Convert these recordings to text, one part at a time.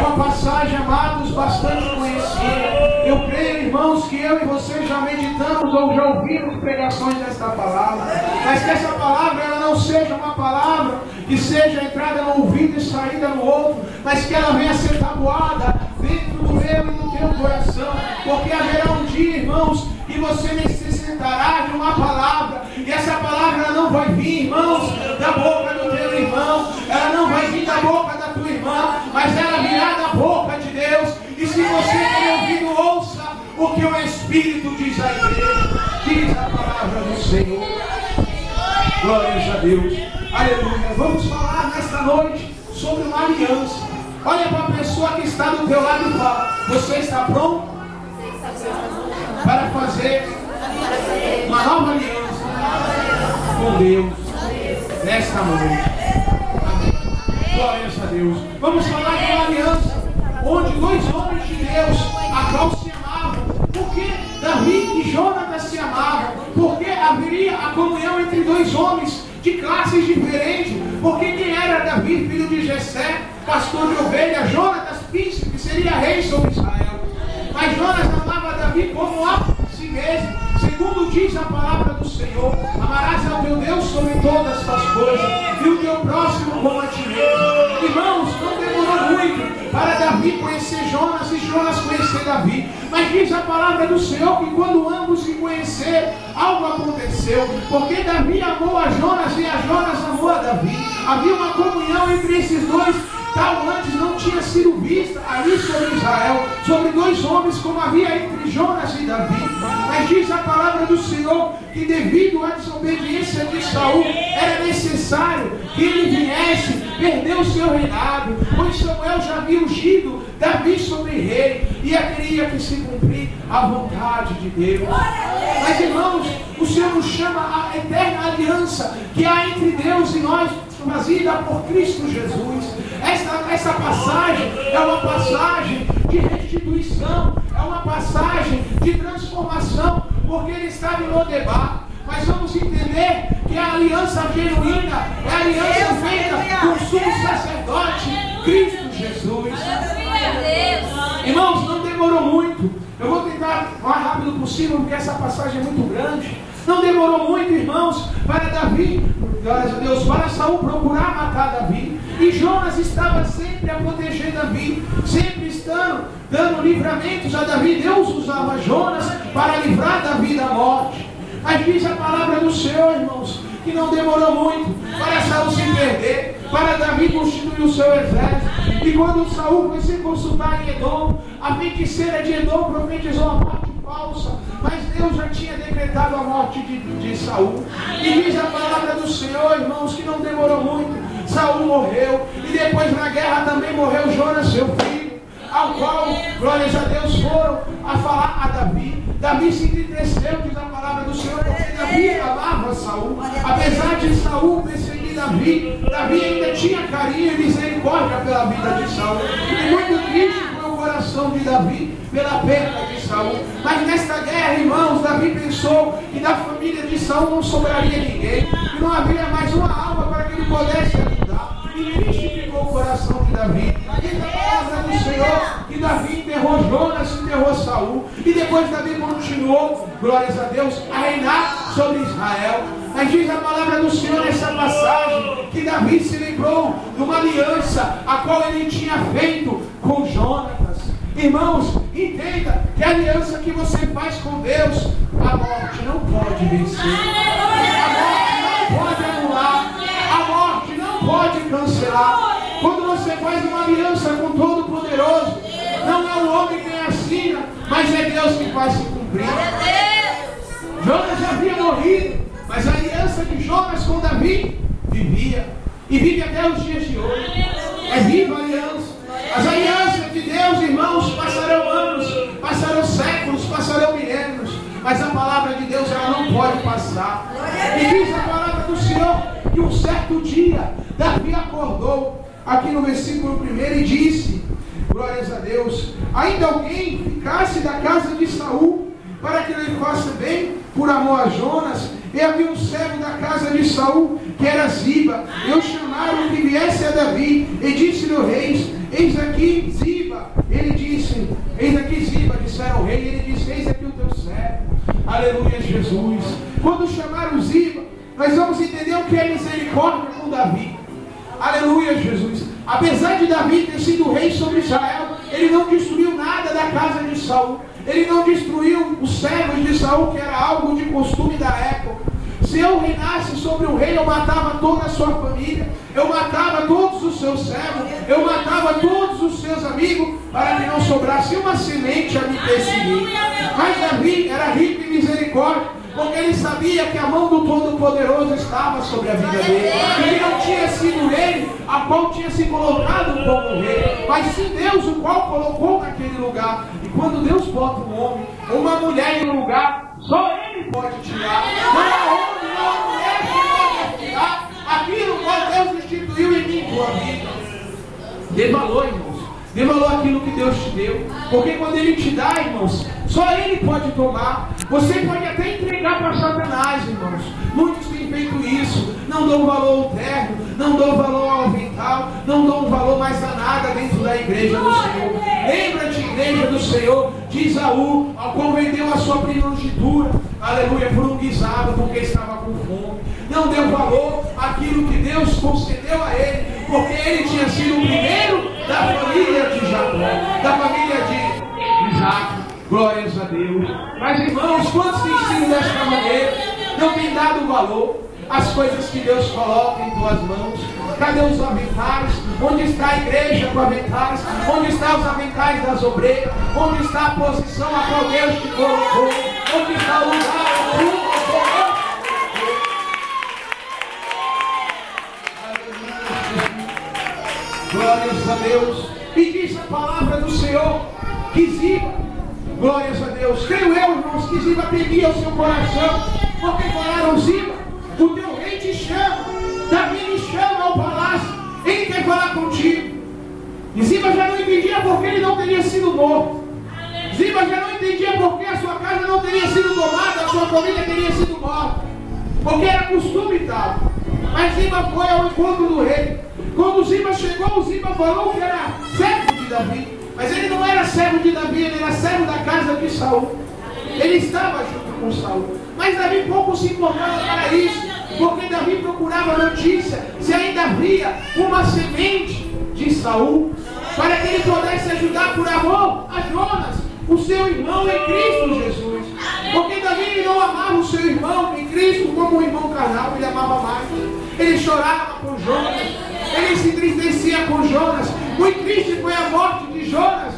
uma passagem, amados, bastante conhecida. Eu creio, irmãos, que eu e você já meditamos ou já ouvimos pregações desta palavra. Mas que essa palavra ela não seja uma palavra que seja entrada no ouvido e saída no outro, mas que ela venha ser tabuada dentro do meu e do teu coração. Porque haverá um dia, irmãos, que você necessitará de uma palavra. E essa palavra ela não vai vir, irmãos, da boca do teu irmão. Ela não vai vir da boca da tua irmã, mas ela virá da boca de Deus. E se você tem ouvido, ouça o que o Espírito diz à igreja. Diz a palavra do Senhor. Glórias a Deus. Aleluia. Vamos falar nesta noite sobre uma aliança. Olha para a pessoa que está do teu lado e fala: você está pronto para fazer uma nova aliança com Deus nesta noite? Amém. Glórias a Deus. Vamos falar de uma aliança onde dois homens de Deus, a qual se amavam. Por que Davi e Jonatas se amavam? Porque haveria a comunhão entre dois homens de classes diferentes. Porque quem era Davi, filho de Jessé, pastor de ovelhas? Jonatas, príncipe, seria rei sobre Israel. Mas Jonas amava Davi como a si mesmo. Segundo diz a palavra do Senhor: amarás ao teu Deus sobre todas as tuas coisas, e o teu próximo como a ti mesmo. Irmãos, não demorou muito para Davi conhecer Jonas e Jonas conhecer Davi. Mas diz a palavra do Senhor que quando ambos se conheceram, algo aconteceu. Porque Davi amou a Jonas e a Jonas amou a Davi. Havia uma comunhão entre esses dois, tal antes não tinha sido vista ali sobre Israel, sobre dois homens como havia entre Jonas e Davi. Mas diz a palavra do Senhor que devido à desobediência de Saul, era necessário que ele viesse perder o seu reinado, pois Samuel já havia ungido Davi sobre rei, e queria que se cumprir a vontade de Deus. Mas irmãos, o Senhor nos chama à eterna aliança que há entre Deus e nós, trazida por Cristo Jesus. Essa passagem é uma passagem de restituição, é uma passagem de transformação, porque ele estava em Lodebar. Mas vamos entender que a aliança genuína é a aliança feita com o sumo sacerdote, Cristo Jesus. Irmãos, não demorou muito. Eu vou tentar o mais rápido possível, porque essa passagem é muito grande. Não demorou muito, irmãos, para Davi, glórias a Deus, para Saul procurar matar Davi. E Jonas estava sempre a proteger Davi, sempre estando dando livramentos a Davi. Deus usava Jonas para livrar Davi da morte. Mas diz a palavra do Senhor, irmãos, que não demorou muito para Saul se perder, para Davi constituir o seu exército. E quando Saul foi se consultar em Edom, a feiticeira de Edom profetizou a morte falsa, mas Deus já tinha decretado a morte de Saul. E diz a palavra do Senhor, irmãos, que não demorou muito. Saul morreu, e depois na guerra também morreu Jonas, seu filho, ao qual, glórias a Deus, foram a falar a Davi. Davi se entristeceu, diz a palavra do Senhor, porque Davi amava Saul. Apesar de Saul perseguir Davi, Davi ainda tinha carinho e misericórdia pela vida de Saul. E muito triste foi o coração de Davi pela perda de Saul. Mas nesta guerra, irmãos, Davi pensou que da família de Saul não sobraria ninguém, que não havia mais uma alma para que ele pudesse ajudar. E triste ficou o coração de Davi. E a palavra do Senhor que Davi enterrou Jonas, enterrou Saul. E depois Davi continuou, glórias a Deus, a reinar sobre Israel. Mas diz a palavra do Senhor nessa passagem que Davi se lembrou de uma aliança a qual ele tinha feito com Jonatas. Irmãos, entenda que a aliança que você faz com Deus, a morte não pode vencer. A morte não pode anular. A morte não pode cancelar. Quando você faz uma aliança com Todo-Poderoso, não é o homem quem assina, mas é Deus que faz se cumprir. Jonas já havia morrido, mas a aliança de Jonas com Davi vivia. E vive até os dias de hoje. É viva a aliança. As alianças de Deus, irmãos, passarão anos, passarão séculos, passarão milênios, mas a palavra de Deus ela não pode passar. E diz a palavra do Senhor que um certo dia Davi acordou, aqui no versículo 1, e disse, glórias a Deus, ainda alguém ficasse da casa de Saul, para que ele faça bem por amor a Jonas. E havia um servo da casa de Saul, que era Ziba. E o chamaram que viesse a Davi, e disse-lhe o rei, eis aqui Ziba, Aleluia, Jesus. Quando chamaram Ziba, nós vamos entender o que é misericórdia com Davi. Aleluia, Jesus. Apesar de Davi ter sido rei sobre Israel, ele não destruiu nada da casa de Saul. Ele não destruiu os servos de Saul, que era algo de costume da época. Se eu reinasse sobre um rei, eu matava toda a sua família, eu matava todos os seus servos, eu matava todos os seus amigos, para que não sobrasse uma semente a me perseguir. Mas Davi era rico em misericórdia, porque ele sabia que a mão do Todo-Poderoso estava sobre a vida dele. Ele não tinha sido ele a qual tinha se colocado como rei, mas sim Deus o qual colocou naquele lugar. E quando Deus bota um homem ou uma mulher em um lugar, só ele pode tirar. Não há homem, não há mulher que pode tirar aquilo que Deus instituiu em mim, tua vida. Dê valor, irmãos. Dê valor àquilo que Deus te deu. Porque quando Ele te dá, irmãos, só Ele pode tomar. Você pode até entregar para Satanás, irmãos. Muitos têm feito isso. Não dão valor ao terno, não dão valor ao avental, não dão valor mais a nada dentro da igreja do Senhor. Lembra-te, igreja do Senhor, de Isaú, ao qual vendeu a sua primogenitura, aleluia, por um guisado, porque estava com fome. Não deu valor àquilo que Deus concedeu a ele, porque ele tinha sido o primeiro da família de Jacó, da família de Isaac. Glórias a Deus. Mas, irmãos, quantos têm sido desta maneira? Não tem dado valor às coisas que Deus coloca em tuas mãos. Cadê os aventais? Onde está a igreja com aventais? Onde estão os aventais das obreiras? Onde está a posição a qual Deus te colocou? Onde está o lugar onde tu colocou? Glórias a Deus. E diz a palavra do Senhor que Ziba, glórias a Deus, creio eu, irmãos, que Ziba temia o seu coração, porque falaram: Ziba, o teu rei te chama, Davi lhe chama ao palácio, ele quer falar contigo. E Ziba já não entendia porque ele não teria sido morto. Ziba já não entendia porque a sua casa não teria sido tomada, a sua família teria sido morta, porque era costume e tal. Mas Ziba foi ao encontro do rei. Quando Ziba chegou, Ziba falou que era servo de Davi. Mas ele não era servo de Davi, ele era servo da casa de Saul. Ele estava junto com Saul. Mas Davi pouco se importava para isso, porque Davi procurava notícia se ainda havia uma semente de Saul, para que ele pudesse ajudar por amor a Jonas, o seu irmão em Cristo Jesus. Porque Davi não amava o seu irmão em Cristo como um irmão carnal, ele amava mais. Ele chorava com Jonas, ele se entristecia com Jonas. Muito triste foi a morte de Jonas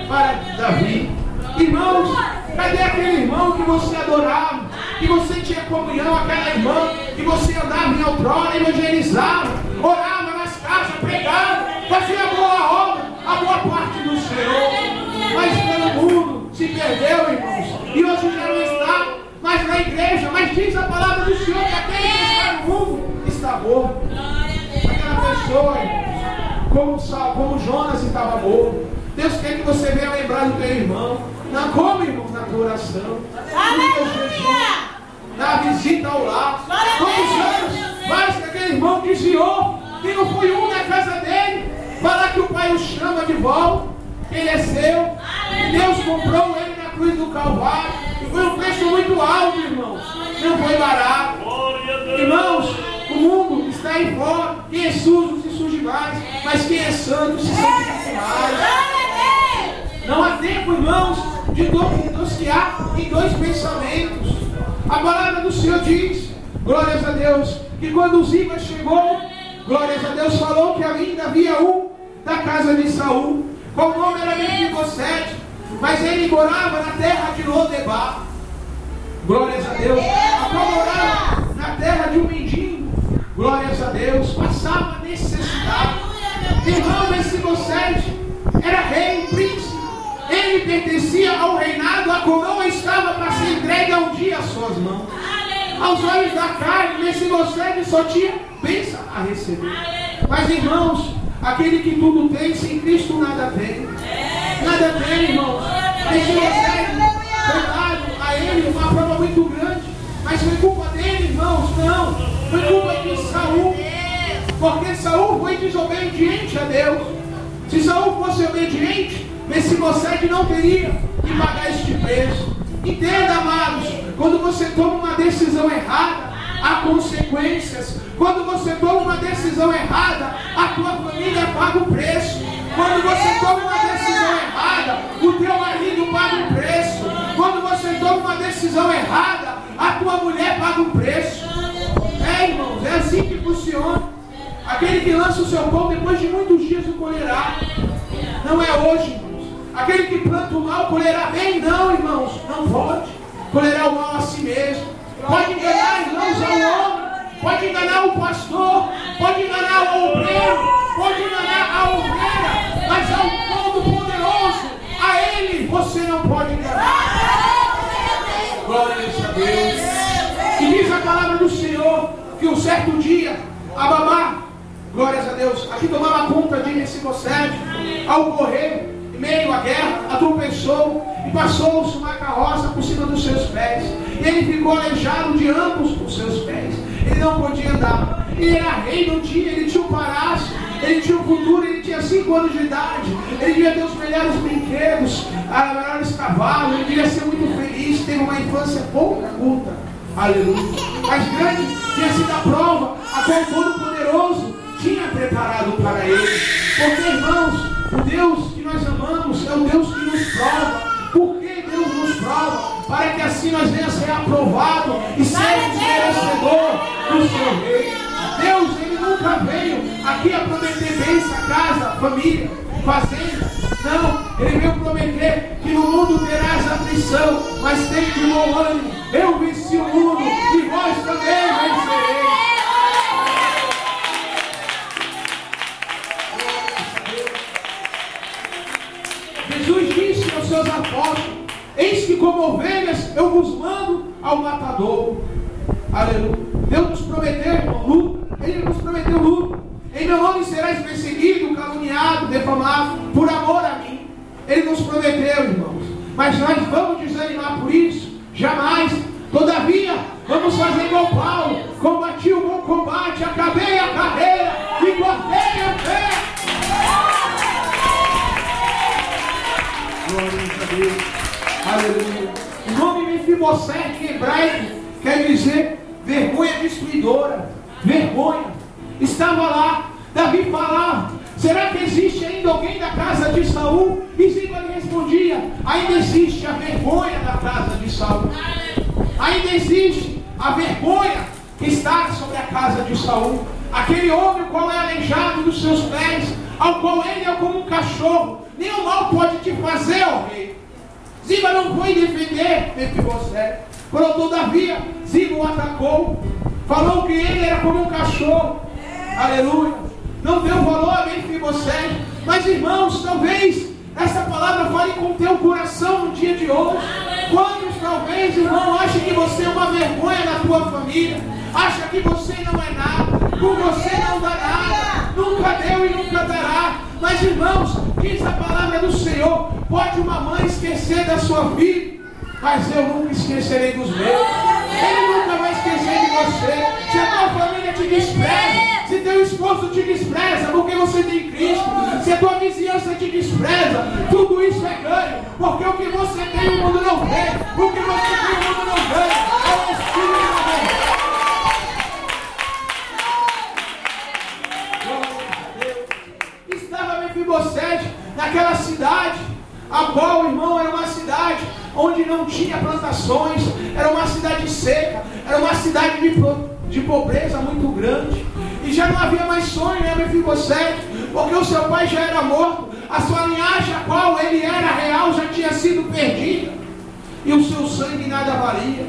para Davi. Irmãos, cadê aquele irmão que você adorava, que você tinha comunhão, aquela irmã que você andava em outrora, evangelizava, orava nas casas, pregava, fazia a boa obra, a boa parte do Senhor? Mas pelo mundo se perdeu, irmãos, e hoje já não está mais na igreja. Mas diz a palavra do Senhor que aquele que está no mundo está morto. Aquela pessoa, irmãos, como Jonas estava morto. Deus quer que você venha lembrar do teu irmão. Não come, irmãos, na tua oração, no teu jejum, na visita ao lar. Quantos anos faz que aquele irmão desviou, que não foi um na casa dele, falar que o pai o chama de volta, ele é seu, e Deus comprou ele na cruz do Calvário, e foi um preço muito alto, irmãos, não foi barato. Irmãos, o mundo está aí fora, quem é sujo se suje mais, mas quem é santo se santifica mais. Não há tempo, irmãos, de negociar em dois pensamentos. A palavra do Senhor diz, glórias a Deus, que quando Ziba chegou, glórias a Deus, falou que ainda havia um da casa de Saul, qual nome era Mefibosete, mas ele morava na terra de Lodebar. Glórias a Deus. A qual morava na terra de um mendigo. Glórias a Deus. Passava necessidade. Irmão, Mefibosete era rei, príncipe. Ele pertencia ao reinado, a coroa estava para ser entregue um dia às suas mãos. Aos olhos da carne, Mefibosete só tinha bênção a receber. Mas, irmãos, aquele que tudo tem, sem Cristo nada tem. Nada tem, irmãos. Mefibosete foi dado a ele uma prova muito grande. Mas foi culpa dele, irmãos? Não. Foi culpa de Saul. Porque Saul foi desobediente a Deus. Se Saul fosse obediente, Mefibosete não teria que pagar este preço. Entenda, amados, quando você toma uma decisão errada, há consequências. Quando você toma uma decisão errada, a tua família paga o preço. Quando você toma uma decisão errada, o teu marido paga o preço. Quando você toma uma decisão errada, a tua mulher paga o preço. Irmãos, é assim que funciona. Aquele que lança o seu pão depois de muitos dias o colherá. Não é hoje, irmãos. Aquele que planta o mal colherá bem. Não, irmãos, não pode. Colherá o mal a si mesmo. Pode enganar, irmãos, ao homem. Pode enganar o pastor. Pode enganar o obreiro. Pode enganar a obreira. Mas ao Todo-Poderoso, a Ele você não pode enganar. Glória a Deus. E diz a palavra do Senhor que um certo dia a babá, glórias a Deus, aqui tomava conta de Mefibosete, ao correr em meio à guerra, tropeçou e passou-se uma carroça por cima dos seus pés. E ele ficou aleijado de ambos os seus pés. Ele não podia andar. Ele era rei, não tinha, ele tinha um palácio, ele tinha um futuro, ele tinha 5 anos de idade, ele devia ter os melhores brinquedos, os melhores cavalos, ele devia ser muito feliz, teve uma infância pouca culta. Aleluia. Mas grande tinha sido a prova a qual o Todo-Poderoso tinha preparado para ele. Porque, irmãos, o Deus que nós amamos é o Deus que nos prova. Por que Deus nos prova? Para que assim nós venhamos ser aprovados e sermos merecedor do seu reino. Deus, Ele nunca veio aqui a prometer bênção, casa, família, fazenda. Não, Ele veio prometer que no mundo terás aflição, mas tem de bom ânimo. Eu venci o mundo e vós também vencereis. Jesus disse aos seus apóstolos: eis que como ovelhas eu vos mando ao matador. Aleluia. Deus nos prometeu, irmão, luta. Ele nos prometeu luta. Em meu nome serás perseguido, caluniado, defamado, por amor a mim. Ele nos prometeu, irmãos. Mas nós vamos desanimar por isso? Jamais. Todavia, vamos fazer igual Paulo. Combati o bom combate, acabei a carreira e guardei a fé. Glória a Deus. Aleluia. O nome Mefibosete em hebraico quer dizer vergonha destruidora. Vergonha. Estava lá. Davi falava: será que existe ainda alguém da casa de Saul? E Ziba lhe respondia: ainda existe a vergonha da casa de Saul. Ainda existe a vergonha que está sobre a casa de Saul. Aquele homem, o qual é aleijado dos seus pés, ao qual ele é como um cachorro. Nenhum mal pode te fazer, ó rei. Ziba não foi defender Mefibosete. Quando todavia Ziba o atacou, falou que ele era como um cachorro. Aleluia. Não deu valor a Mefibosete. Mas, irmãos, talvez essa palavra fale com o teu coração no dia de hoje. Quantos talvez, irmão, acham que você é uma vergonha na tua família? Acha que você não é nada, por você não dá nada, nunca deu e nunca dará. Mas, irmãos, diz a palavra do Senhor: pode uma mãe esquecer da sua filha, mas eu nunca esquecerei dos meus. Ele nunca vai esquecer de você. Se a tua família te despreza, se teu esposo te despreza porque você tem Cristo, se a tua vizinhança te despreza, tudo isso é ganho. Porque o que você tem o mundo não vê. O que você tem o mundo não vê. É o Espírito de Deus. Estava Mefibosete naquela cidade, a qual, irmão, era uma cidade onde não tinha plantações, era uma cidade seca, era uma cidade de pobreza muito grande. E já não havia mais sonho, né, Mefibosete? Porque o seu pai já era morto, a sua linhagem, a qual ele era real, já tinha sido perdida, e o seu sangue nada valia.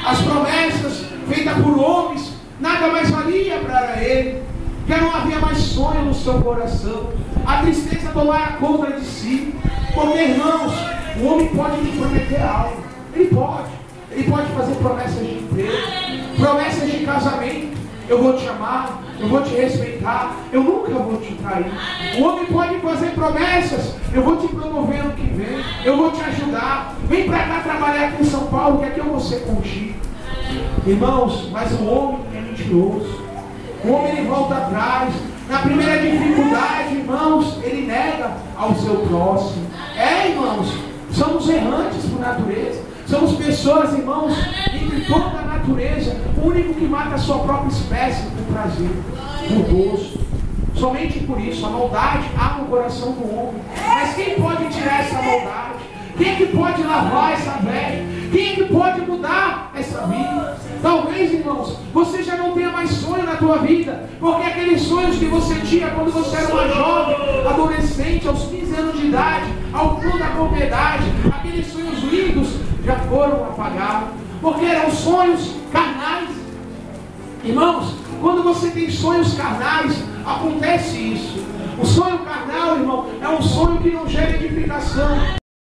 As promessas feitas por homens nada mais valia para ele. Já não havia mais sonho no seu coração. A tristeza tomara conta de si. Porque, irmãos, o homem pode te prometer algo. Ele pode fazer promessas de emprego, promessas de casamento. Eu vou te amar, eu vou te respeitar, eu nunca vou te trair. O homem pode fazer promessas: eu vou te promover no que vem, eu vou te ajudar, vem para cá trabalhar aqui em São Paulo, que aqui eu vou ser contigo. Irmãos, mas o homem é mentiroso. O homem, ele volta atrás. Na primeira dificuldade, irmãos, ele nega ao seu próximo. Irmãos, somos errantes por natureza. Somos pessoas, irmãos, entre toda a natureza, o único que mata a sua própria espécie por prazer, por gosto. Somente por isso, a maldade há no coração do homem. Mas quem pode tirar essa maldade? Quem é que pode lavar essa velha? Quem é que pode mudar essa vida? Talvez, irmãos, você já não tenha mais sonho na tua vida, porque aqueles sonhos que você tinha quando você era uma jovem, adolescente, aos 15 anos de idade, ao fundo da propriedade, aqueles sonhos lindos já foram apagados, porque eram sonhos carnais. Irmãos, quando você tem sonhos carnais, acontece isso. O sonho carnal, irmão, é um sonho que não gera edificação.